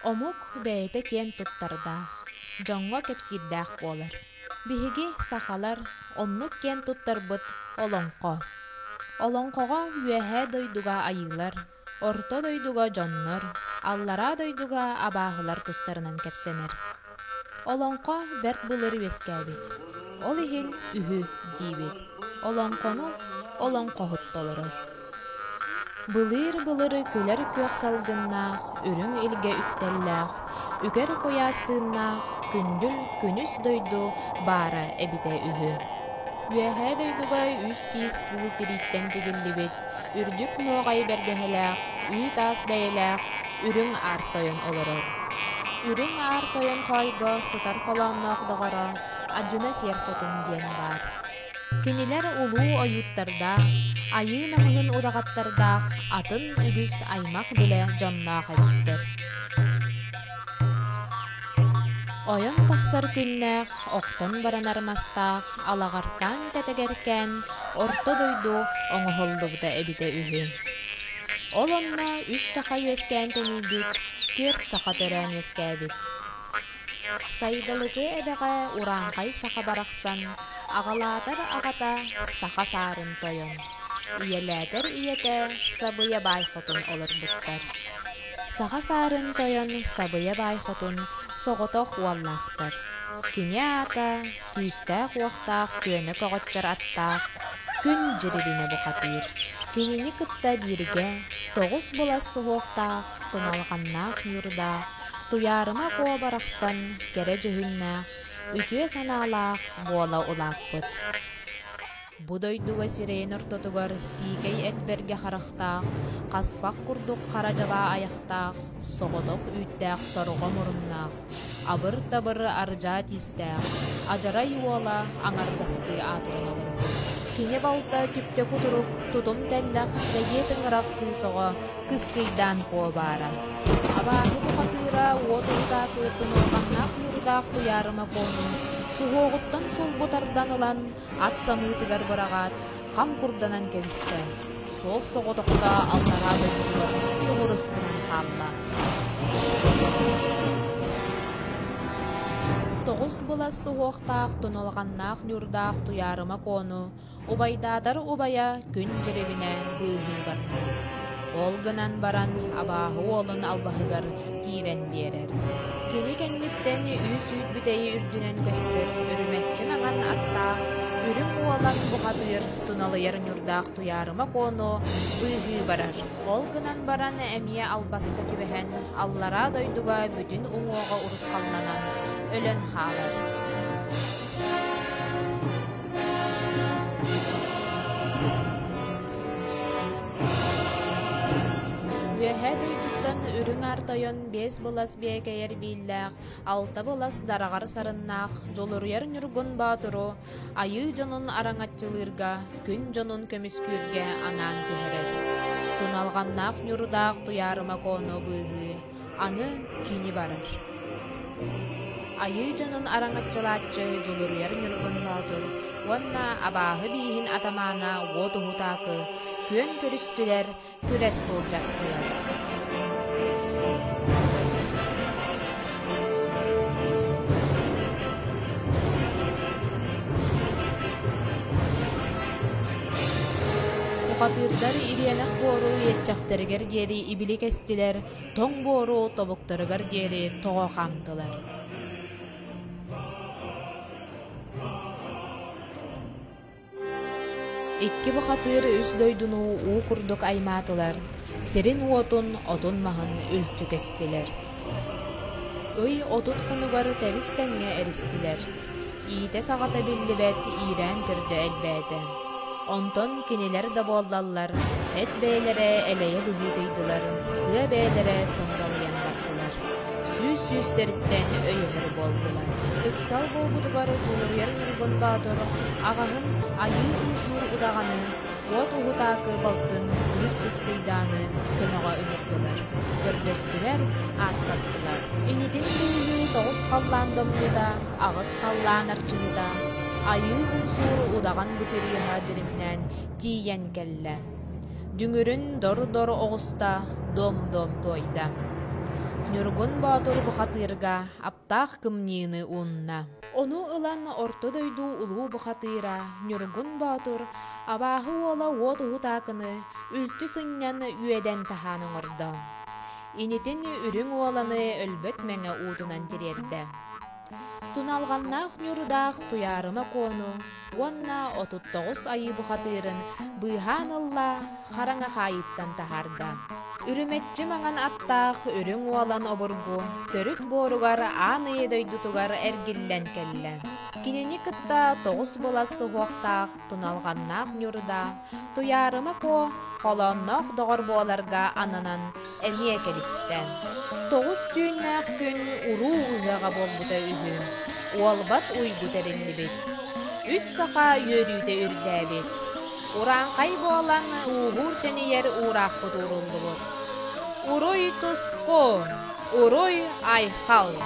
Омук бэйте кен туттардаах, жоңго кепсирдээх буолар. Биһиги сахалар оннук кен туттарбыт олоңко. Олоңкого үөһэ дойдуга айылар, орто дойдуга дьоннор, аллара дойдуга абааһылар тустарынан кепсенер. Олоңко берт былыр үескээбит. Ол иһин үһү диибит. Олоңкону олоңкоһуттолорор. Былыр күлер күөх салгыннаах, үрүң илге үктэллээх, үгер кояастыыннаах, күндүл күнүс дойду баара эбите үһү. Үөһэ дойдуга үс киис кыыл тириттен тигиллибит, үрдүк ноогай бэргэһэлээх, үü таас бэйэлээх, үрүң аартойон олорор. Үрүң аартойон хойго сытар холоонноох доҕоро, аджына сиэрхотун диэн баар. Кинилер улуу ойуттардаах, айыы намыһын удагаттардаах, атын үгүс аймах биле дьонноох эбиттэр. Ойон тахсар күннээх, охтон баранармастаах, алагаркан тэтэгэркэн, орто дойду оҥоһоллубута эбите үһү. Ол онно үс саха үескээн тенийбит, түөрт саха төрөөн үескээбит. Сайдалыгы эбэҕэ ураанхай саха барахсан, аҕалаатар аҕата саха саарын тойон. Ийэлээтэр ийэтэ сабыйа байхотун олорбуттар. Саха саарын тойон сабыйа байхотун соҕотох уоллаахтар. Кини аата, күүстээх уохтаах түөнө көҕөччөр аттаах, күн жирибине бухатыыр. Кинини кытта бииргэ, тоҕус булас суһуохтаах, туналҕаннаах ньурдаах, туйаарыма куо барахсан, кэрэ дьыһыннаах, үтүө санаалаах буола улааппыт. Бу дойдуга сирэйин ортотугар сиикэй этберге харахтаах, хаспах курдук хара жабаа аяхтаах, соҕотох үүttäэх соруго муруннаах, абыр-табыр ардьаа тиистээх, ажара юола аҥардасты аатырын олорбут. Кини балта түптэ кутурук, тутум тэллэх, дайыа тыҥырах кыысоҕо кыскыйдаан куо баара. Абааһы бухатыыра уотуутааты тунуолҕаннаах ньурдаах туйаарыма куону, суһуоҕуттан сулбутардан ылан ат самыытыгар быраҕаат, хам курданан кэбистэ. Суол соҕотохта аллараа дойдулар, сугурускынан хаалла. Тоҕус булас суһуохтаах тунуолҕаннаах ньурдаах туйаарыма куону, убайдаатар убая күн жирибине быыһыы барна. Ол гынан баран абааһы уолун албаһыгар киирэн биэрэр. Кини кэнниттэн үүс үүтбүтэйи үрдүнэн көстөр, үрүмэччи маҥан аттаах, үрүм уолан бухатыыр туналыйар ньурдаах туйаарыма куону быыһыы барар. Ол гынан баран эмиэ албаска күбэһэн, аллара дойдуга бүтүн уҥуоҕа урусхалланан өлөн хаалар. Үөһэ дойдуттан үрүң артойон 5 былас биэкэйэр бииллээх, 6 былас дараҕар сарыннаах, жолуруйар ньургун баатуру, айыы дьонун араңаччылыырга, күн дьонун көмүскүүргэ анаан түһэрэр. Туналҕаннаах ньурдаах туйаарыма куону быыһыы, аны кини барар. Айыы дьонун араңаччылааччы жолуруйар ньургун баатур, уонна абааһы бииһин атамаана уотуһутаакы, күөн көрүстүлэр, күрэс булдьастылар. Ухатыырдар ириэнэх буору иэтчахтарыгар диэри ибили кэстилэр, тоҥ буору тобуктарыгар диэри тоҕо хаамтылар. Икки бухатыыр үс дойдуну уу курдук аймаатылар, сирин уотун отун маһын үлтү кэстилэр. Ый отут хунугар тэбис тэҥҥэ эристилэр. Иите саҕата биллибэт иирэн көрдө элбээте. Онтон кинилэр да буоллаллар, эт бэйэлэрэ элэйэ быһыытыйдылар, сыа бэйэлэрэ сыҥралыйан баттылар. Сүүс-сүүстэриттэн өйөһөр буолбулар. Ыксал буолбутугар жулуруйар ньургун баатыр, аҕаһын айыы ымсуур удағаны, уот уһутаакы балтын кыс-кыскыйдааны көмөҕө ыҥырдылар. Көрдөстүлэр, ааттастылар. Инитин быыһыы тоҕус халлаан домнута, аҕыс халлаан арчыһыта, айыы ымсуур удаған бытырыыһа дьиримнэн тиийэн кэллэ. Дүҥүрүн дор-дор оҕуста, дом-дом тойда. Нюргун Батур бухатырга аптах кымнины унна. Ону ылан орто дойду улуу бухатыра Нюргун Батур абахы ола от ухутакыны үлтү сыннян үйеден таханын ордо. Инетин үрүң оланы өлбөт мәңе уутунан терерді. Туналганнах Нюрдах туярыма кону, онна 39 айы бухатырын быйхан ылла хараңа хайыттан тахарда. Үрүметчи маңан аттах үрүң уалан обургу, төрүк боругар аны дөйдутугар эргиллен келле. Кинени кытта 9 боласы хуактах туналганнах Нюрда, туярыма ко холоннох догор боларга ананан эмие келисте. 9 түйіннәк күн уру ұзаға болбута үйі, уалбат уйгу теренли бет. Үс сақа йөрүйді үрді бет. Уранқай болан уғур тенейер урақ бұд урулды бұд. Урой тоско, урой айхал.